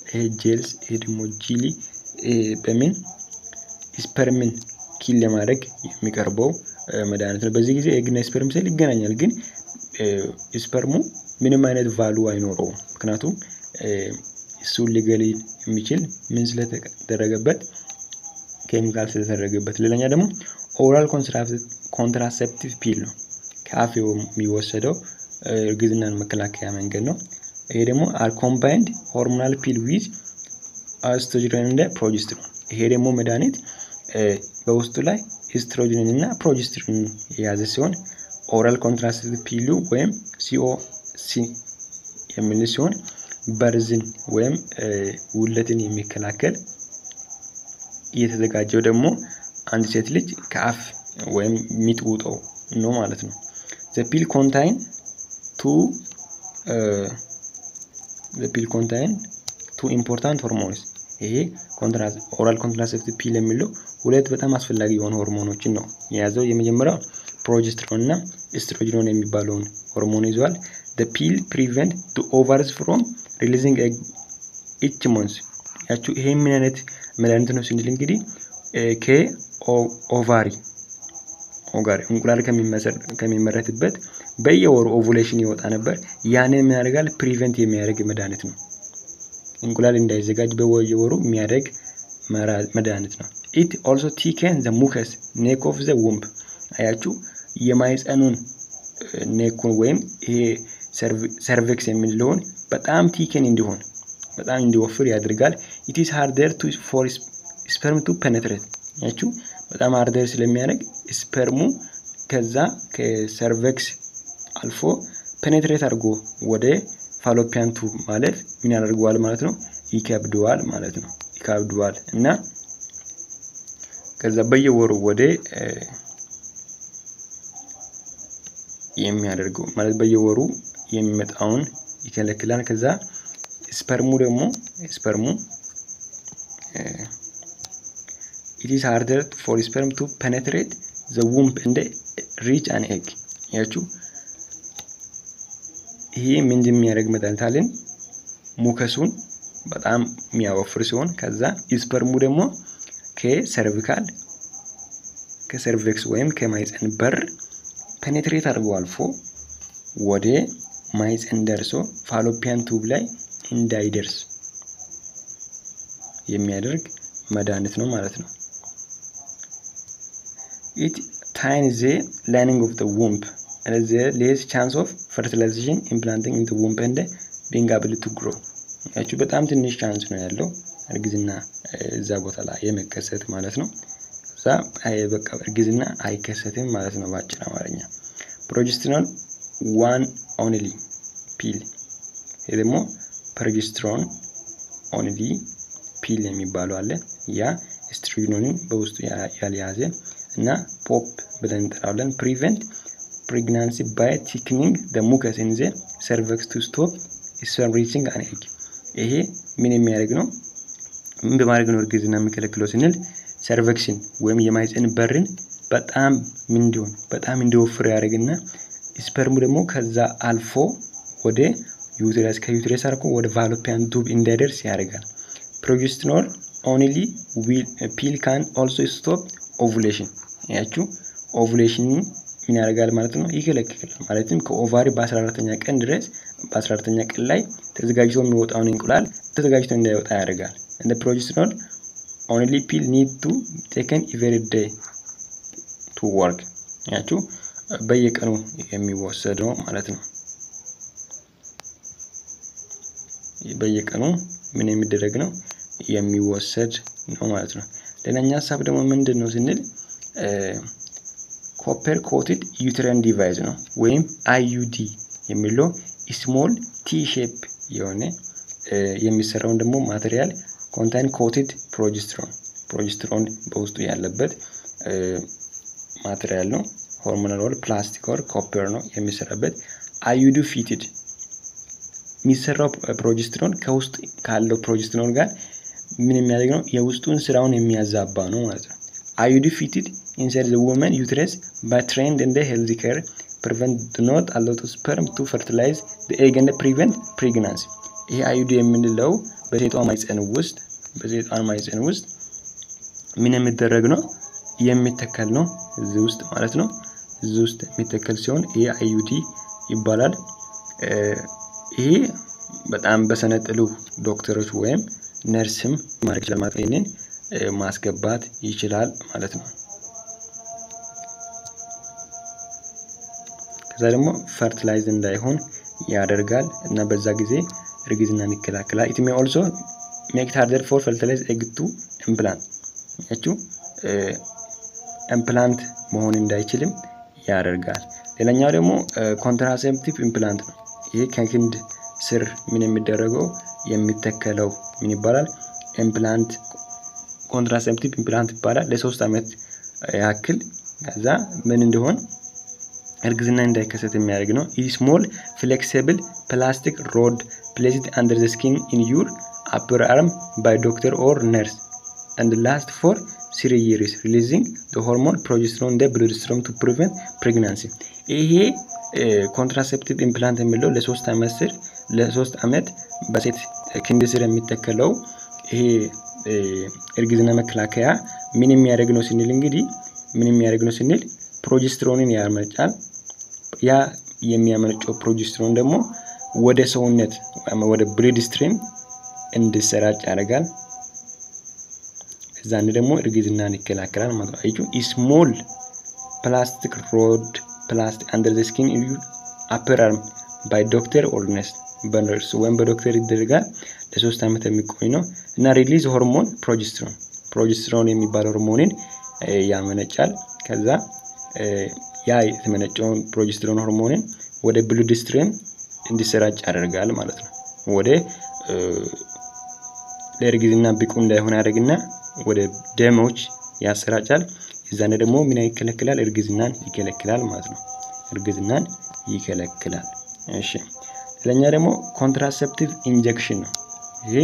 ይሄ ጄልስ ይሄ ደግሞ ጄሊ በምን ስፐርምን ኪል ለማድረግ የሚቀርበው መድኃኒት ነው። በዚህ ጊዜ ኤግና ስፐርም ሴል ይገናኛል፣ ግን ስፐርሙ ምንም አይነት ቫሉ አይኖረውም። ምክንያቱም እሱን ሊገል የሚችል ምን ስለተደረገበት ኬሚካል ስለተደረገበት። ሌላኛ ደግሞ ኦራል ኮንትራሴፕቲቭ ፒል ነው። ከአፍ የሚወሰደው እርግዝናን መከላከያ መንገድ ነው። ይሄ ደግሞ አር ኮምባይንድ ሆርሞናል ፒል ዊዝ ኤስትሮጅን እና ፕሮጀስትሮን። ይሄ ደግሞ መድኃኒት በውስጡ ላይ ኤስትሮጅን እና ፕሮጀስትሮን የያዘ ሲሆን ኦራል ኮንትራሴፕቲቭ ፒሉ ወይም ሲኦሲ የሚል ሲሆን በርዝን ወይም ውለትን የሚከላከል እየተዘጋጀው ደግሞ አንድ ሴት ልጅ ከአፍ ወይም የሚጥውጠው ነው ማለት ነው። the pill contain two important hormones። ይሄ ኦራል ኮንትራሴፕቲቭ ፒል የሚለው ሁለት በጣም አስፈላጊ የሆኑ ሆርሞኖችን ነው የያዘው። የመጀመሪያው ፕሮጀስትሮን እና ኤስትሮጅን የሚባለውን ሆርሞን ይዟል። the pill prevent the ovaries from releasing egg each month። ያችሁ ይሄ ምን አይነት መድኃኒት ነው ስንል እንግዲህ ከኦቫሪ እንቁላል ከሚመረትበት በየወሩ ኦቭዩሌሽን ይወጣ ነበር። ያንን ምን ያደርጋል? ፕሪቨንት የሚያደርግ መድኃኒት ነው። እንቁላል እንዳይዘጋጅ በየወሩ የሚያደርግ መድኃኒት ነው። it also thicken the mucus neck of the womb። አያችሁ የማይጸኑን ኔኩን ወይም ይሄ ሰርቪክስ የሚለውን በጣም ቲከን እንዲሆን በጣም እንዲወፍር ያደርጋል። it is harder for sperm to penetrate። ያችሁ በጣም ሃርደር ስለሚያደርግ ስፐርሙ ከዛ ከሰርቪክስ አልፎ ፔኔትሬት አድርጎ ወደ ፋሎፒያን ቱብ ማለት ምን ያደርገዋል ማለት ነው? ይከብደዋል ማለት ነው። ይከብደዋል እና ከዛ በየወሩ ወደ የሚያደርገው ማለት በየወሩ የሚመጣውን ይከለክላል። ከዛ ስፐርሙ it is harder for sperm to penetrate the womb and reach an egg። ያችሁ ይሄ ምንድን የሚያደርግ መድኃኒት አለን? ሙከሱን በጣም የሚያወፍር ሲሆን ከዛ ስፐርሙ ደግሞ ከሰርቪክስ ወይም ከማይፀን በር ፔኔትሬት አድርጎ አልፎ ወደ ማይፀን ደርሶ ፋሎፒያን ቱብ ላይ እንዳይደርስ የሚያደርግ መድኃኒት ነው ማለት ነው። it tightens the lining of the womb and there is less chance of fertilization implanting in the womb and being able to grow። ያቺ በጣም ትንሽ ቻንስ ነው ያለው እርግዝና እዛ ቦታ ላይ የመከሰት ማለት ነው። እዛ በቃ እርግዝና አይከሰትም ማለት ነው ባጭር አማርኛ። progesterone one only pill ይሄ ደግሞ progesterone only pill የሚባለው አለ ያ ኤስትሮጅንን በውስጡ ያልያዘ እና ፖፕ ብለን እንጠራዋለን prevent pregnancy by thickening the mucus in the cervix to stop sperm reaching an egg ይሄ ምን የሚያደርግ ነው ምን በማድረግ ነው እርግዝና የሚከለክለው ስንል ሰርቨክስን ወይም የማይፀን በርን በጣም ምን እንዲሆን በጣም እንዲወፍር ያደርግና ስፐርሙ ደግሞ ከዛ አልፎ ወደ ዩትረስ ከዩትረስ አልፎ ወደ ፋሎፒያን ቱብ እንዲደርስ ያደርጋል progesterone only pill can also stop ovulation ያችሁ ovulation ምን ያደርጋል ማለት ነው ይከለክላል ማለትም ከኦቫሪ በ14ኛ ቀን ድረስ በ14ኛ ቀን ላይ ተዘጋጅቶ የሚወጣውን እንቁላል ተዘጋጅቶ እንዳይወጣ ያደርጋል and the progesterone only pill need to taken every day to work ያችሁ በየቀኑ የሚወሰደው ማለት ነው በየቀኑ ምን የሚደረግ ነው የሚወሰድ ነው ማለት ነው ለኛኛ ሐሳብ ደግሞ ምንድነው ስንል copper coated uterine device ነው ወይም IUD የሚለው small T shape የሆነ የሚሰራው ደግሞ ማቴሪያል contain coated progesterone በውስጡ ያለበት ማቴሪያል ነው hormonal or plastic or copper ነው የሚሰራበት IUD fitted የሚሰራው progesterone ከውስጥ ካለው progesterone ጋር ምን የሚያደርግ ነው የውስጡን ስራውን የሚያዛባ ነው ማለት ነው IUD fitted inside the woman uterus by trained in the healthy care prevent do not allow the sperm to fertilize the egg and prevent pregnancy ይሄ IUD የምንለው በሴቷ ማይፀን ውስጥ ምን የሚደረግ ነው የሚተከል ነው እዚህ ውስጥ ማለት ነው እዚህ ውስጥ የሚተከል ሲሆን ይሄ IUD ይባላል ይሄ በጣም በሰነጠሉ ዶክተሮች ወይም ነርስም ማድረግ ለማጥኔን ማስገባት ይችላል ማለት ነው ከዛ ደግሞ ፈርቲላይዝ እንዳይሆን ያደርጋል እና በዛ ጊዜ እርግዝናን ይከላከላል it may also make it harder for fertilized egg to implant ያችሁ ኢምፕላንት መሆን እንዳይችልም ያደርጋል ሌላኛው ደግሞ ኮንትራሴፕቲቭ ኢምፕላንት ነው ይሄ ከክንድ ስር ምን የሚደረገው የሚተከለው ምን ይባላል ኢምፕላንት ኮንትራሴፕቲቭ ኢምፕላንት ይባላል ለ3 አመት ያክል ከዛ ምን እንደሆነ እርግዝና እንዳይከሰት የሚያደርግ ነው small flexible plastic rod placed under the skin in your upper arm by doctor or nurse and last for 3 years releasing the hormone progesterone the bloodstream to prevent pregnancy ይሄ ኮንትራሴፕቲቭ ኢምፕላንት የሚለው ለ3 አመት በሴት ክንድ ስር የሚተከለው ይሄ እርግዝና መከላከያ ምን የሚያደርግ ነው ስንል እንግዲህ ምን የሚያደርግ ነው ስንል ፕሮጀስትሮንን ያመነጫል ያ የሚያመነጨው ፕሮጀስትሮን ደግሞ ወደ ሰውነት ወደ ብለድ ስትሪም እንዲሰራጭ ያደርጋል እዛን ደግሞ እርግዝናን ይከላከላል ማለት ነው አይጁ ስሞል ፕላስቲክ ሮድ placed under the skin in your upper arm by doctor or nurse when በዶክተር ይደረጋል ለ3 አመት የሚቆይ ነው እና ሪሊዝ ሆርሞን ፕሮጀስትሮን የሚባል ሆርሞንን ያመነጫል ከዛ ያ የተመነጨውን ፕሮጀስትሮን ሆርሞንን ወደ ብለድ ስትሪም እንዲሰራጭ ያደርጋል ማለት ነው ወደ ለእርግዝና ብቁ እንዳይሆን ያደርግና ወደ ደሞች ያሰራጫል እዛነ ደግሞ ምን ይከለክላል እርግዝናን ይከለክላል ማለት ነው እርግዝናን ይከለክላል እሺ ለኛ ደግሞ ኮንትራሴፕቲቭ ኢንጀክሽን ነው ይሄ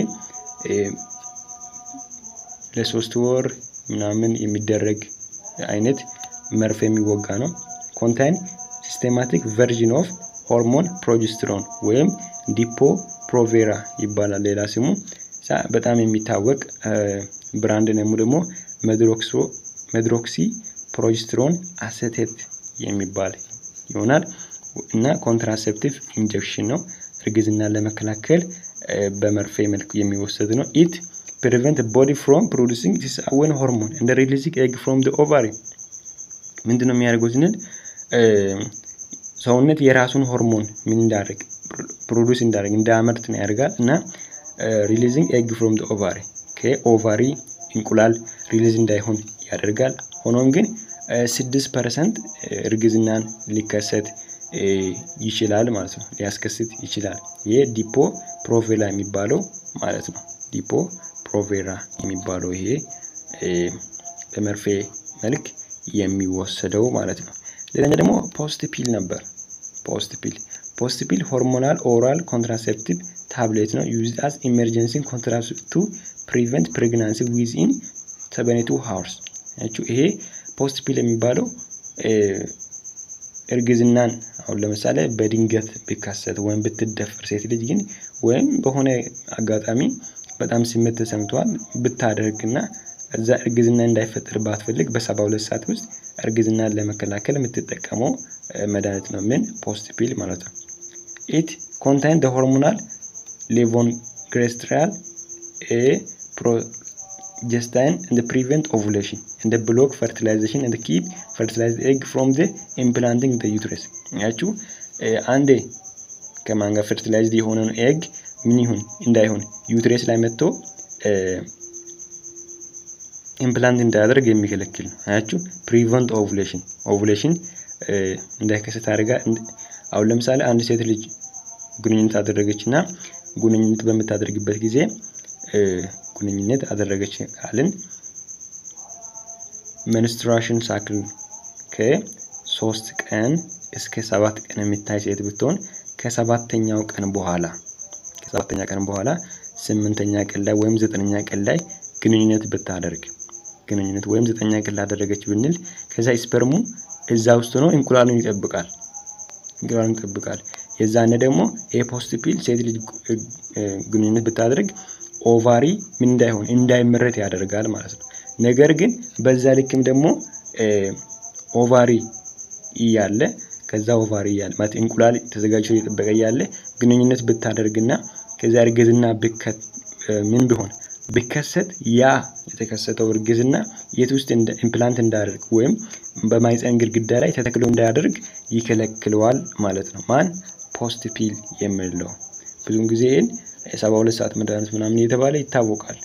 ለ3 ወር ምናምን የሚደረግ አይነት መርፌ የሚወጋ ነው contain systematic version of hormone progesterone ወይም Depo-Provera ይባላል ሌላ ስሙ በጣም የሚታወቅ ብራንድ ነው ደግሞ medroxy progesterone acetate የሚባል ይሆናል እና ኮንትራሴፕቲቭ ኢንጀክሽን ነው እርግዝናን ለመከላከል በመርፌ መልኩ የሚወሰድ ነው it prevent the body from producing this own hormone and releasing egg from the ovary ምንድነው የሚያደርገው ስንል ሰውነት የራሱን ሆርሞን ምን እንዳደርግ ፕሮዲዩስ እንዳደርግ እንዳመርት ነው ያደርጋል እና releasing egg from the ovary ከኦቫሪ እንቁላል ሪሊዝ እንዳይሆን ያደርጋል ሆኖም ግን 6% እርግዝናን ሊከሰት ይችላል ማለት ነው ሊያስከስት ይችላል ይሄ ዲፖ ፕሮቬራ የሚባለው ማለት ነው ዲፖ ፕሮቬራ የሚባለው ይሄ በመርፌ መልክ የሚወሰደው ማለት ነው ሌላኛ ደግሞ ፖስት ፒል ነበር ፖስት ፒል ሆርሞናል ኦራል ኮንትራሴፕቲቭ ታብሌት ነው used as emergency contraceptive to prevent pregnancy within 72 hours ይሄ ፖስት ፒል የሚባለው እርግዝናን አሁን ለምሳሌ በድንገት ቢከሰት ወይም ብትደፈር ሴት ልጅ ግን ወይም በሆነ አጋጣሚ በጣም ስሜት ተሰምቷል ብታደርግና እዛ እርግዝና እንዳይፈጠር ባትፈልግ በ72 ሰዓት ውስጥ እርግዝናን ለመከላከል የምትጠቀመው መድኃኒት ነው ምን ፖስት ፒል ማለት ነው it contains the hormonal levonorgestrel a progestin and prevent ovulation and block fertilization and keep fertilized egg from the implanting the uterus ያችሁ አንዴ ከማንጋ fertilized የሆነን egg ምን ይሁን እንዳይሆን ዩትሬስ ላይ መጥቶ ኢምፕላንት እንዳያደርግ የሚከለክል ነው ያችሁ prevent ovulation እንዳይከሰት አድርጋ አሁን ለምሳሌ አንድ ሴት ልጅ ግንኙነት አደረገችና ግንኙነት በመታደርግበት ጊዜ ግንኙነት አደረገች አለን menstruation cycle ከ3 ቀን እስከ 7 ቀን የሚታይ ሴት ብትሆን ከ7ኛው ቀን በኋላ 8ኛ ቀን ላይ ወይም 9ኛ ቀን ላይ ግንኙነት ብታደርግ ግንኙነት ወይም 9ኛ ቀን ላይ አደረገች ብንል ከዛ ስፐርሙ እዛ ውስጥ ነው እንቁላሉን ይጠብቃል የዛነ ደግሞ ፖስት ፒል ሴት ልጅ ግንኙነት ብታደርግ ኦቫሪ ምን እንዳይመረት ያደርጋል ማለት ነው ነገር ግን በዛ ልክም ደግሞ ኦቫሪ ይያለ ከዛ ኦቫሪ ይያለ ማለት እንቁላል ተዘጋጅቶ እየጠበቀ ያለ ግንኙነት ብታደርግና ከዛ እርግዝና ምን ቢሆን ቢከሰት ያ የተከሰተው እርግዝና የት ውስጥ እንደ ኢምፕላንት እንዳደርግ ወይም በማይፀን ግድግዳ ላይ ተተክሎ እንዳያደርግ ይከለክለዋል ማለት ነው ማን ፖስት ፒል የሚለው ብዙ ጊዜ 72 ሰዓት መድኃኒት ምናምን እየተባለ ይታወቃል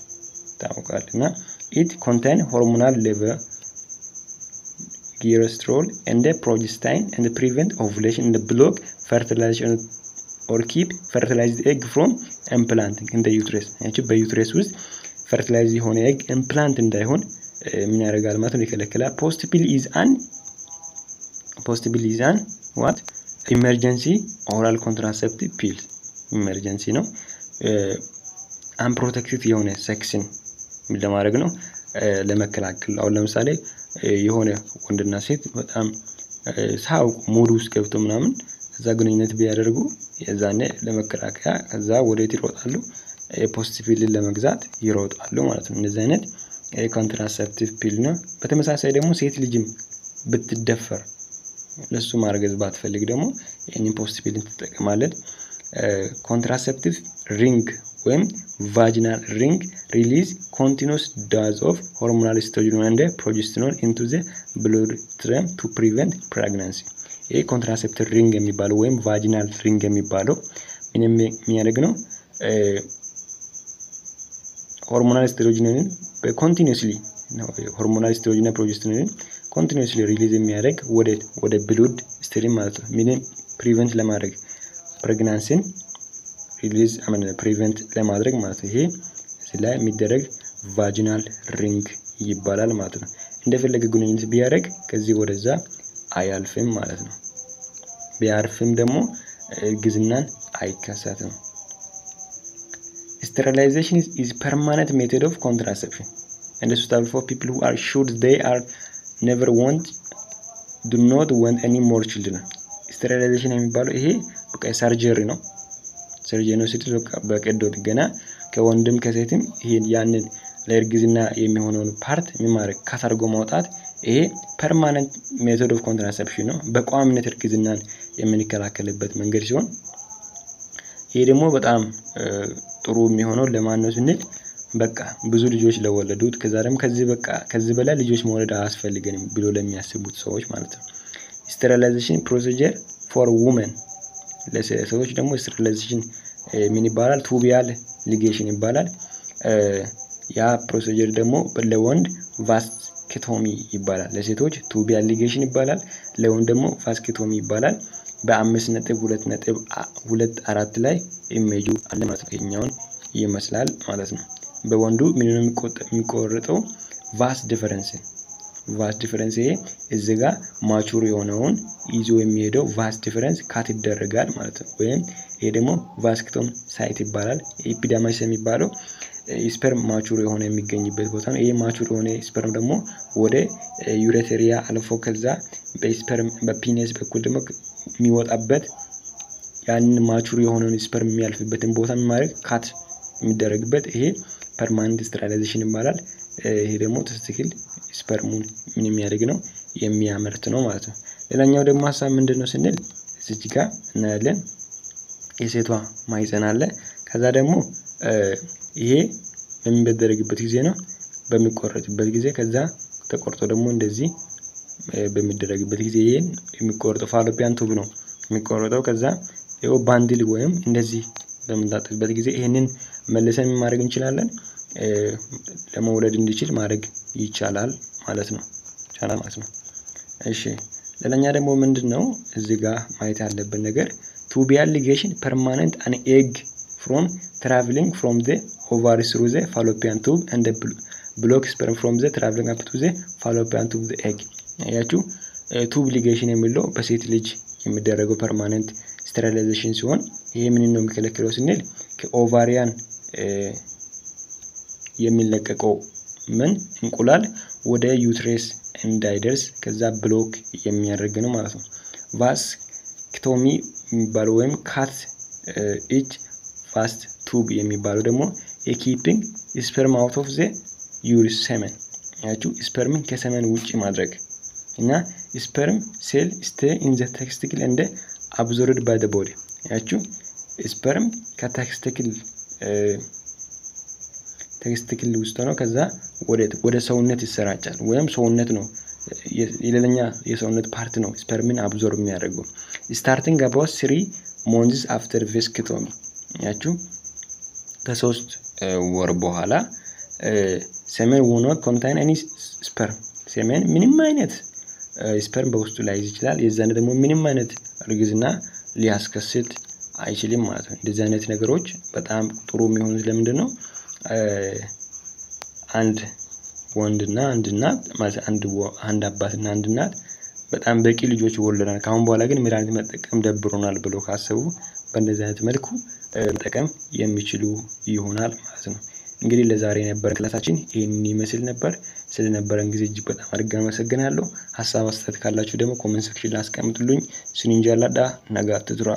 እና it contain hormonal levonorgestrel and progestin and prevent ovulation and block fertilization or keep fertilized egg from implanting in the uterus ያቺ በዩትሬስ ውስጥ fertilized የሆነ egg implant እንዳይሆን ምን ያደርጋል ማለት ነው ይከለክላል post pill is an what emergency oral contraceptive pill emergency ነው unprotected የሆነ ሴክስን ለማድረግ ነው ለመከላከል አሁን ለምሳሌ የሆነ ወንድና ሴት በጣም ሳውቁ ሙድ ውስጥ ገብቶ ምናምን እዛ ግንኙነት ቢያደርጉ የዛኔ ለመከላከያ ከዛ ወዴት ይሮጣሉ ፖስት ፒልን ለመግዛት ይሮጣሉ ማለት ነው እንደዚህ አይነት ኮንትራሴፕቲቭ ፒል ነው በተመሳሳይ ደግሞ ሴት ልጅም ብትደፈር ለሱ ማርገዝ ባትፈልግ ደግሞ ይሄን ፖስት ፒልን ትጠቀማለች contraceptive ring ወይም vaginal ring release continuous dose of hormonal estrogen and progesterone into the bloodstream to prevent pregnancy ይሄ contraceptive ring የሚባለው ወይም vaginal ring የሚባለው ምን የሚያደርግ ነው hormonal estrogen continuously hormonal estrogen and progesterone continuously release የሚያደርግ ወደ blood stream ማለት ነው ምን prevent ለማድረግ pregnancy release prevent ለማድረግ ማለት ነው ይሄ ስለዚህ የሚደረግ vaginal ring ይባላል ማለት ነው እንደፈለገ ግንኙነት ቢያደርግ ከዚህ ወደዛ አያልፍም ማለት ነው ቢያርፍም ደግሞ ግዝናን አይከሰትም sterilization is permanent method of contraception and suitable for people who are sure they are do not want any more children sterilization የሚባለው ይሄ በቃ ሰርጀሪ ነው ሲል በቀዶ ጥገና ከወንድም ከሴትም ይሄን ያንን ለእርግዝና የሚሆነውን ፓርት የሚማረክ ካሰርጎ ማውጣት ይሄ permanent method of contraception ነው በቋሚነት እርግዝናን የምንከላከልበት መንገድ ሲሆን ይሄ ደግሞ በጣም ጥሩ የሚሆነው ለማን ነው ስንል በቃ ብዙ ልጆች ለወለዱት ከዚህ በላይ ልጆች መውለድ አያስፈልገንም ብሎ ለሚያስቡት ሰዎች ማለት ነው sterilization procedure for women ለሴቶች ደግሞ sterilization ምን ይባላል ቱቢያል ሊጌሽን ይባላል ያ ፕሮሲጀር ደግሞ ለወንድ ቫስኬቶሚ ይባላል። ለሴቶች ቱቢያል ሊጌሽን ይባላል። ለወንድ ደግሞ ቫስኬቶሚ ይባላል። በ5.2.24 ላይ ኢሜጁ አለ ማለት ነው። ይሄኛውን ይመስላል ማለት ነው። በወንዱ ምን ነው የሚቆረጠው? ቫስ ዲፈረንስ ይሄ እዚህ ጋር ማቹር የሆነውን ይዞ የሚሄደው ቫስ ዲፈረንስ ካት ይደረጋል ማለት ነው። ወይም ይሄ ደግሞ ቫስክቶም ሳይት ይባላል። ኤፒዳማይስ የሚባለው ስፐርም ማቹር የሆነ የሚገኝበት ቦታ ነው። ይሄ ማቹር የሆነ ስፐርም ደግሞ ወደ ዩሬተሪያ አልፎ ከዛ በስፐርም በፒኒስ በኩል ደግሞ የሚወጣበት ያንን ማቹር የሆነውን ስፐርም የሚያልፍበትን ቦታ ማድረግ ካት የሚደረግበት ይሄ ፐርማነንት ስተራላይዜሽን ይባላል። ይሄ ደግሞ ተስቲክል ስፐርሙን ምን የሚያደርግ ነው? የሚያመርት ነው ማለት ነው። ሌላኛው ደግሞ ሐሳብ ምንድነው ስንል እዚህ ጋር እናያለን። የሴቷ ማይፀን አለ። ከዛ ደግሞ ይሄ በሚደረግበት ጊዜ ነው በሚቆረጥበት ጊዜ ከዛ ተቆርጦ ደግሞ እንደዚህ በሚደረግበት ጊዜ ይሄን የሚቆረጠው ፋሎፒያን ቱብ ነው የሚቆረጠው። ከዛ ይሄው ባንድል ወይም እንደዚህ በምንጣጥበት ጊዜ ይሄንን መልሰን ማድረግ እንችላለን። ለመውለድ እንዲችል ማድረግ ይቻላል ማለት ነው። እሺ ሌላኛ ደግሞ ምንድነው እዚህ ጋር ማየት ያለብን ነገር ቱቢያል ሊጌሽን ፐርማነንት አን ኤግ from traveling from the ovaries through the fallopian tube and the block sperm from the traveling up to the fallopian tube the egg ያያችሁ ቱብ ሊጌሽን የሚለው በሴት ልጅ የሚደረገው ፐርማነንት ስቴሪላይዜሽን ሲሆን ይሄ ምን ነው የሚከለክለው ስንል ከኦቫሪያን የሚለቀቀው ምን እንቁላል ወደ ዩትሬስ እንዳይደርስ ከዛ ብሎክ የሚያደርግ ነው ማለት ነው። ቫስክቶሚ የሚባለው ወይም ካት ኢች ፋስት ቱብ የሚባለው ደግሞ ኪፒንግ ስፐርም አውት ኦፍ ዘ ዩሪስ ሰመን ያችሁ ስፐርምን ከሰመን ውጪ ማድረግ እና ስፐርም ሴል stay in the testicle and absorbed by the body ያችሁ ስፐርም ከተስቲክል ውስጥ ነው ከዛ ወደ ሰውነት ይሰራጫል ወይም ሰውነት ነው የሌላኛ የሰውነት ፓርት ነው ስፐርምን አብዞርብ የሚያደርገው starting about 3 months after vasectomy ያችሁ ከ3 ወር በኋላ ሰመን will not contain any sperm ሰመን ምንም አይነት ስፐርም በውስጡ ላይ ይችላል። የዛን ደግሞ ምንም አይነት እርግዝና ሊያስከስት አይችልም ማለት ነው። እንደዚህ አይነት ነገሮች በጣም ጥሩ የሚሆኑት ለምንድን ነው? አንድ ወንድና አንድ እናት ማለት አንድ አባትና አንድ እናት በጣም በቂ ልጆች ወልደናል ካሁን በኋላ ግን መድኃኒት መጠቀም ደብሮናል ብሎ ካሰቡ በእንደዚህ አይነት መልኩ መጠቀም የሚችሉ ይሆናል ማለት ነው። እንግዲህ ለዛሬ የነበረ ክላሳችን ይሄንን ይመስል ነበር። ስለነበረን ጊዜ እጅግ በጣም አድርጌ አመሰግናለሁ። ሐሳብ አስተያየት ካላችሁ ደግሞ ኮሜንት ሴክሽን ላይ አስቀምጡልኝ። ስንንጃላዳ ነጋት ትጥራ